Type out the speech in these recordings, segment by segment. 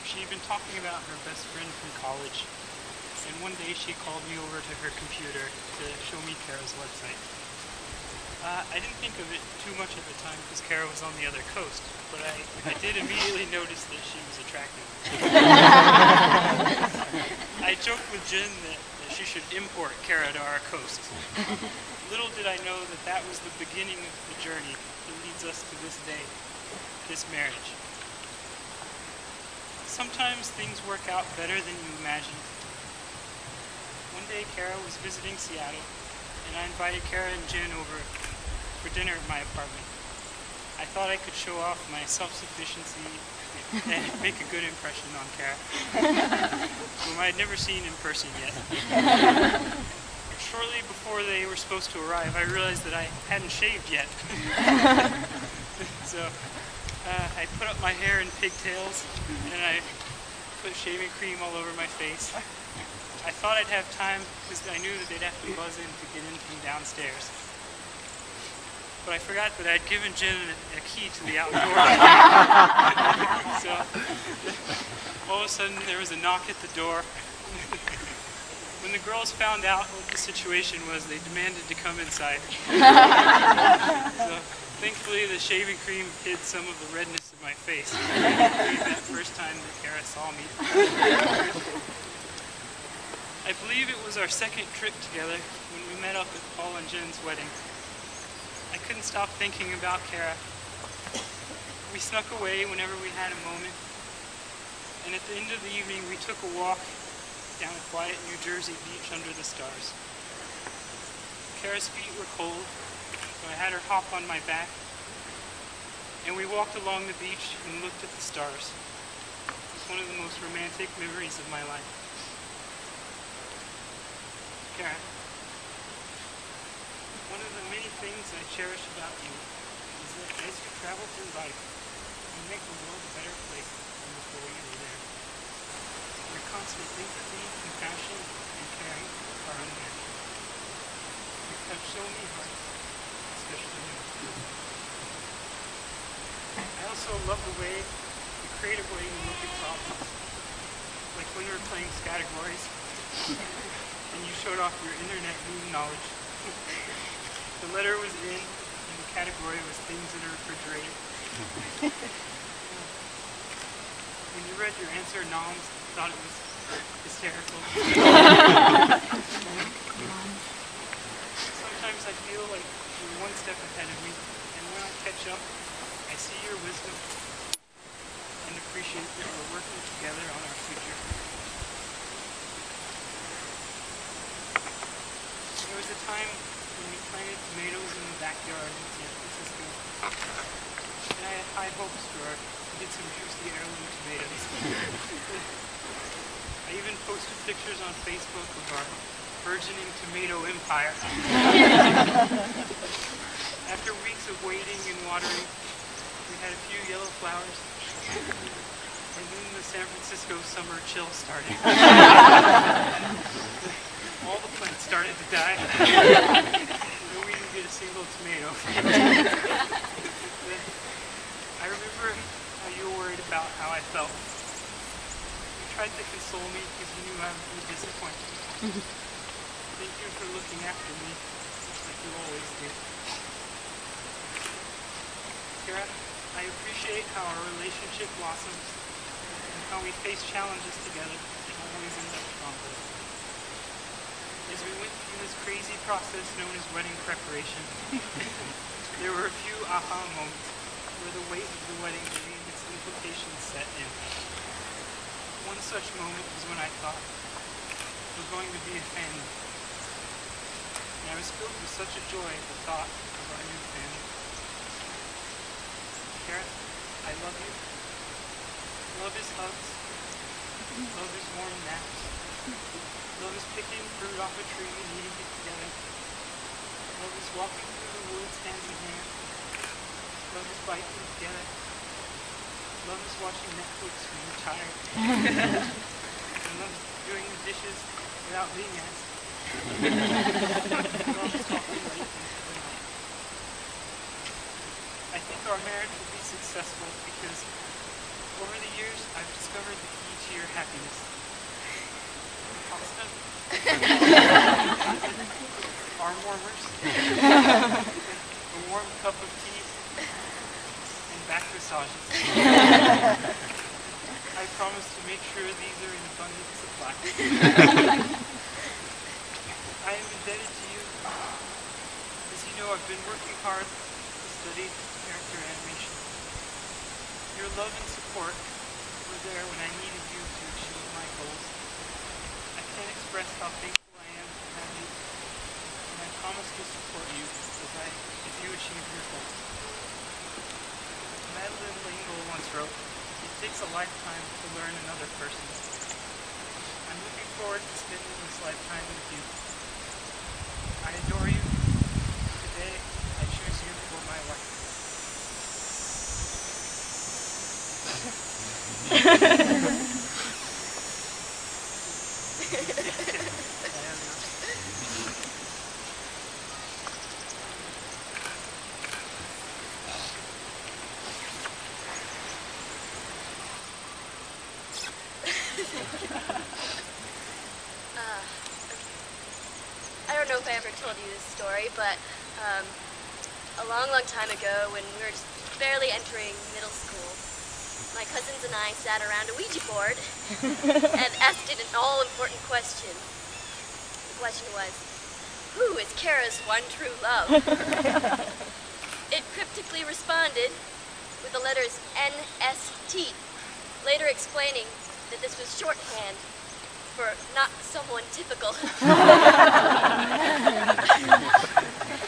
She'd been talking about her best friend from college, and one day she called me over to her computer to show me Kara's website. I didn't think of it too much at the time because Kara was on the other coast, but I did immediately notice that she was attractive. I joked with Jen that she should import Kara to our coast. Little did I know that that was the beginning of the journey that leads us to this day, this marriage. Sometimes things work out better than you imagined. One day Kara was visiting Seattle, and I invited Kara and Jen over for dinner at my apartment. I thought I could show off my self-sufficiency and make a good impression on Kara, whom I had never seen in person yet. Shortly before they were supposed to arrive, I realized that I hadn't shaved yet. So I put up my hair in pigtails, and I put shaving cream all over my face. I thought I'd have time because I knew that they'd have to buzz in to get in from downstairs. But I forgot that I'd given Jen a key to the outdoor. So all of a sudden there was a knock at the door. When the girls found out what the situation was, they demanded to come inside. So thankfully the shaving cream hid some of the redness of my face. That first time that Kara saw me. I believe it was our second trip together when we met up at Paul and Jen's wedding. I couldn't stop thinking about Kara. We snuck away whenever we had a moment, and at the end of the evening we took a walk down a quiet New Jersey beach under the stars. Kara's feet were cold, so I had her hop on my back, and we walked along the beach and looked at the stars. It was one of the most romantic memories of my life. Kara, one of the many things I cherish about you is that as you travel through life, you make the world a better place than before you were there. Your constant empathy, compassion, and caring are unmatched. You touch so many hearts, especially yours. I also love the creative way you look at problems. Like when we were playing categories, and you showed off your internet meme knowledge. The letter was in, and the category was things in a refrigerator. When you read your answer, Noms thought it was hysterical. Sometimes I feel like you're one step ahead of me, and when I catch up, I see your wisdom and appreciate that we're working together on our future. There was a time when we planted tomatoes in the backyard in San Francisco, and I had high hopes for her to get some juicy heirloom tomatoes. I even posted pictures on Facebook of our burgeoning tomato empire. After weeks of waiting and watering, we had a few yellow flowers, and then the San Francisco summer chill started. All the plants started to die, and we didn't get a single tomato. I remember how you were worried about how I felt. You tried to console me because you knew I would be disappointed. Thank you for looking after me, like you always do. Kara, I appreciate how our relationship blossoms, and how we face challenges together and always end up stronger. As we went through this crazy process known as wedding preparation, there were a few aha moments where the weight of the wedding day and its implications set in. One such moment was when I thought, we're going to be a family. And I was filled with such a joy at the thought of our new family. Kara, I love you. Love is hugs. Love is warm naps. Love is picking fruit off a tree and eating it together. Love is walking through the woods hand in hand. Love is biking together. Love is watching Netflix when you're tired. And love is doing the dishes without being asked. Love is talking late into the night. I think our marriage will be successful because over the years I've discovered that a warm cup of tea, and back massages. I promise to make sure these are in abundant supply. I am indebted to you. As you know, I've been working hard to study character animation. Your love and support were there when I needed you to achieve my goals. I can't express how thankful I am to have you, and I promise to support you as you achieve your goals. Madeline L'Engle once wrote, "It takes a lifetime to learn another person." I'm looking forward to spending this lifetime with you. I adore you. Today, I choose you for my wife. I don't know if I ever told you this story, but a long, long time ago, when we were just barely entering middle school, my cousins and I sat around a Ouija board and asked it an all-important question. The question was, who is Kara's one true love? It cryptically responded with the letters NST, later explaining that this was shorthand for not someone typical.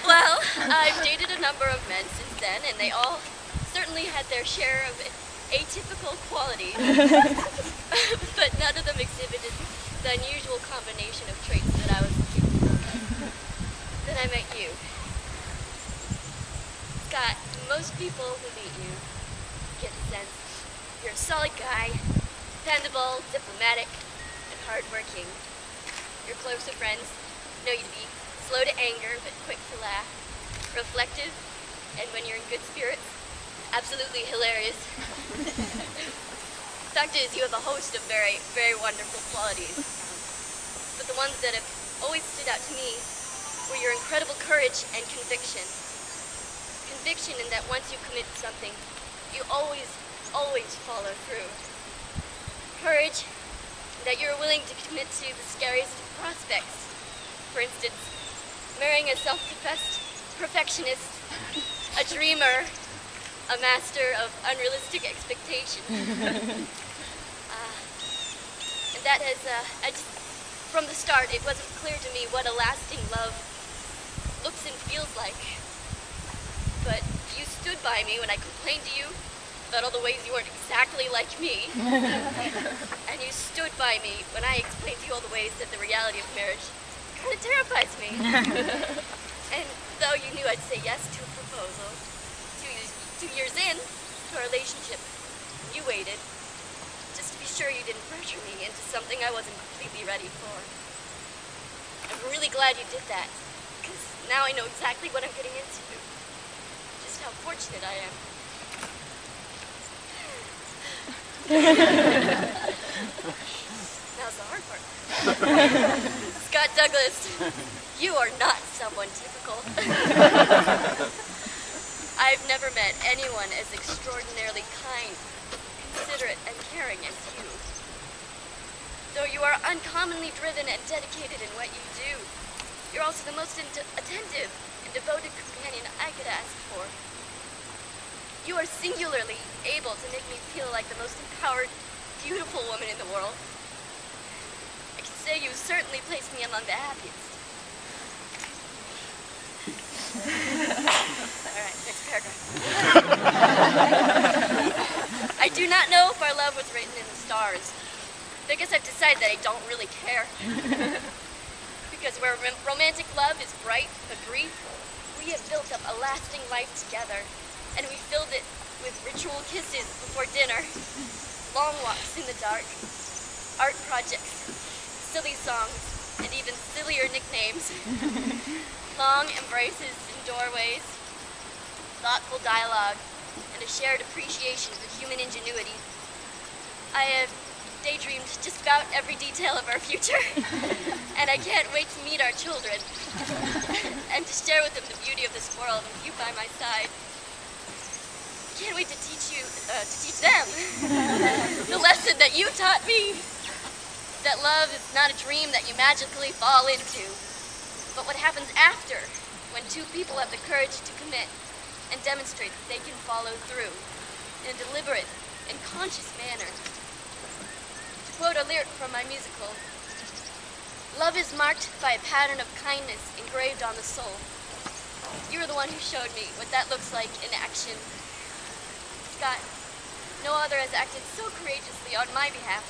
Well, I've dated a number of men since then, and they all certainly had their share of atypical qualities, but none of them exhibited the unusual combination of traits that I was looking for. Then I met you. Scott, most people who meet you get the sense you're a solid guy, dependable, diplomatic, and hardworking. Your closer friends know you to be slow to anger, but quick to laugh, reflective, and when you're in good spirits, absolutely hilarious. The fact is, you have a host of very, very wonderful qualities. But the ones that have always stood out to me were your incredible courage and conviction. Conviction in that once you commit to something, you always follow through. Courage that you're willing to commit to the scariest of prospects. For instance, marrying a self-professed perfectionist, a dreamer, a master of unrealistic expectations. And that has, from the start, it wasn't clear to me what a lasting love looks and feels like. But you stood by me when I complained to you about all the ways you weren't exactly like me. And you stood by me when I explained to you all the ways that the reality of marriage kind of terrifies me. And though you knew I'd say yes to a proposal, 2 years in to our relationship, you waited just to be sure you didn't pressure me into something I wasn't completely ready for. I'm really glad you did that, because now I know exactly what I'm getting into. Just how fortunate I am. Now's the hard part. Scott Douglas, you are not someone typical. I've never met anyone as extraordinarily kind, considerate, and caring as you. Though you are uncommonly driven and dedicated in what you do, you're also the most attentive and devoted companion I could ask for. You are singularly able to make me feel like the most empowered, beautiful woman in the world. I can say you certainly place me among the happiest. Alright, next paragraph. I do not know if our love was written in the stars. I guess I've decided that I don't really care. Because where romantic love is bright but brief, we have built up a lasting life together. And we filled it with ritual kisses before dinner, long walks in the dark, art projects, silly songs, and even sillier nicknames, long embraces in doorways, thoughtful dialogue, and a shared appreciation for human ingenuity. I have daydreamed just about every detail of our future. And I can't wait to meet our children and to share with them the beauty of this world with you by my side. I can't wait to teach them the lesson that you taught me. That love is not a dream that you magically fall into, but what happens after, when two people have the courage to commit and demonstrate that they can follow through in a deliberate and conscious manner. To quote a lyric from my musical, love is marked by a pattern of kindness engraved on the soul. You were the one who showed me what that looks like in action. Scott, no other has acted so courageously on my behalf,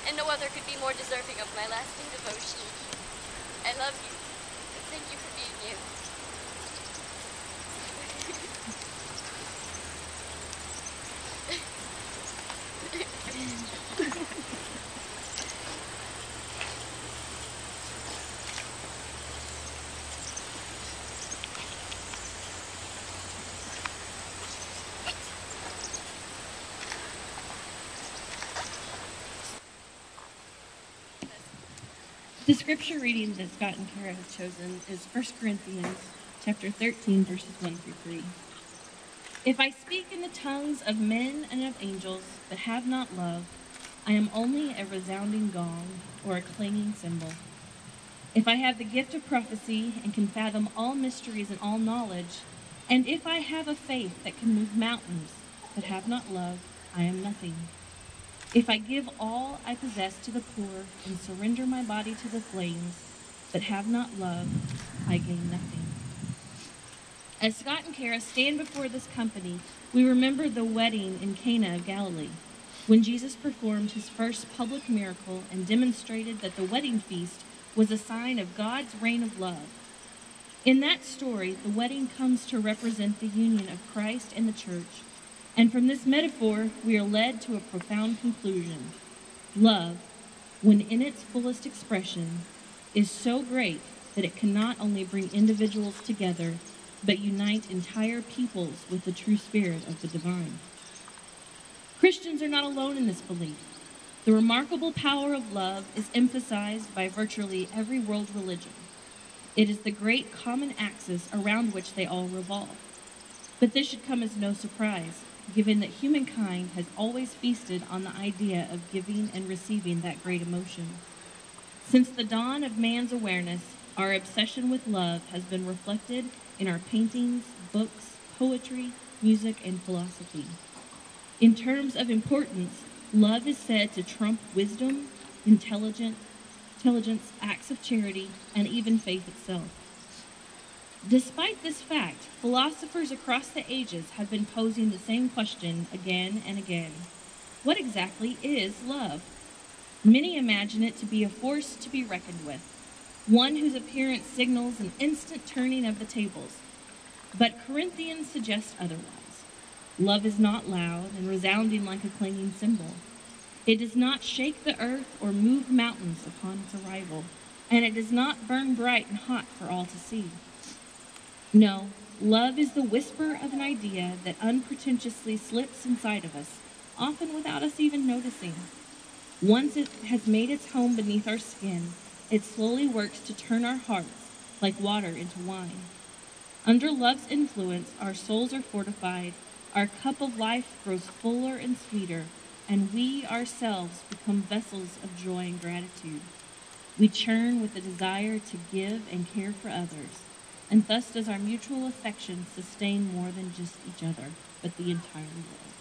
and no other could be more deserving of my lasting devotion. I love you, and thank you for being you. The scripture reading that Scott and Kara have chosen is 1 Corinthians chapter 13, verses 1 through 3. If I speak in the tongues of men and of angels, but have not love, I am only a resounding gong or a clanging cymbal. If I have the gift of prophecy and can fathom all mysteries and all knowledge, and if I have a faith that can move mountains, but have not love, I am nothing. If I give all I possess to the poor and surrender my body to the flames, but have not love, I gain nothing. As Scott and Kara stand before this company, we remember the wedding in Cana of Galilee, when Jesus performed his first public miracle and demonstrated that the wedding feast was a sign of God's reign of love. In that story, the wedding comes to represent the union of Christ and the church. And from this metaphor, we are led to a profound conclusion. Love, when in its fullest expression, is so great that it can not only bring individuals together, but unite entire peoples with the true spirit of the divine. Christians are not alone in this belief. The remarkable power of love is emphasized by virtually every world religion. It is the great common axis around which they all revolve. But this should come as no surprise, given that humankind has always feasted on the idea of giving and receiving that great emotion. Since the dawn of man's awareness, our obsession with love has been reflected in our paintings, books, poetry, music, and philosophy. In terms of importance, love is said to trump wisdom, intelligence, acts of charity, and even faith itself. Despite this fact, philosophers across the ages have been posing the same question again and again. What exactly is love? Many imagine it to be a force to be reckoned with, one whose appearance signals an instant turning of the tables. But Corinthians suggests otherwise. Love is not loud and resounding like a clanging cymbal. It does not shake the earth or move mountains upon its arrival, and it does not burn bright and hot for all to see. No, love is the whisper of an idea that unpretentiously slips inside of us, often without us even noticing. Once it has made its home beneath our skin, it slowly works to turn our hearts like water into wine. Under love's influence, our souls are fortified, our cup of life grows fuller and sweeter, and we ourselves become vessels of joy and gratitude. We churn with the desire to give and care for others, and thus does our mutual affection sustain more than just each other, but the entire world.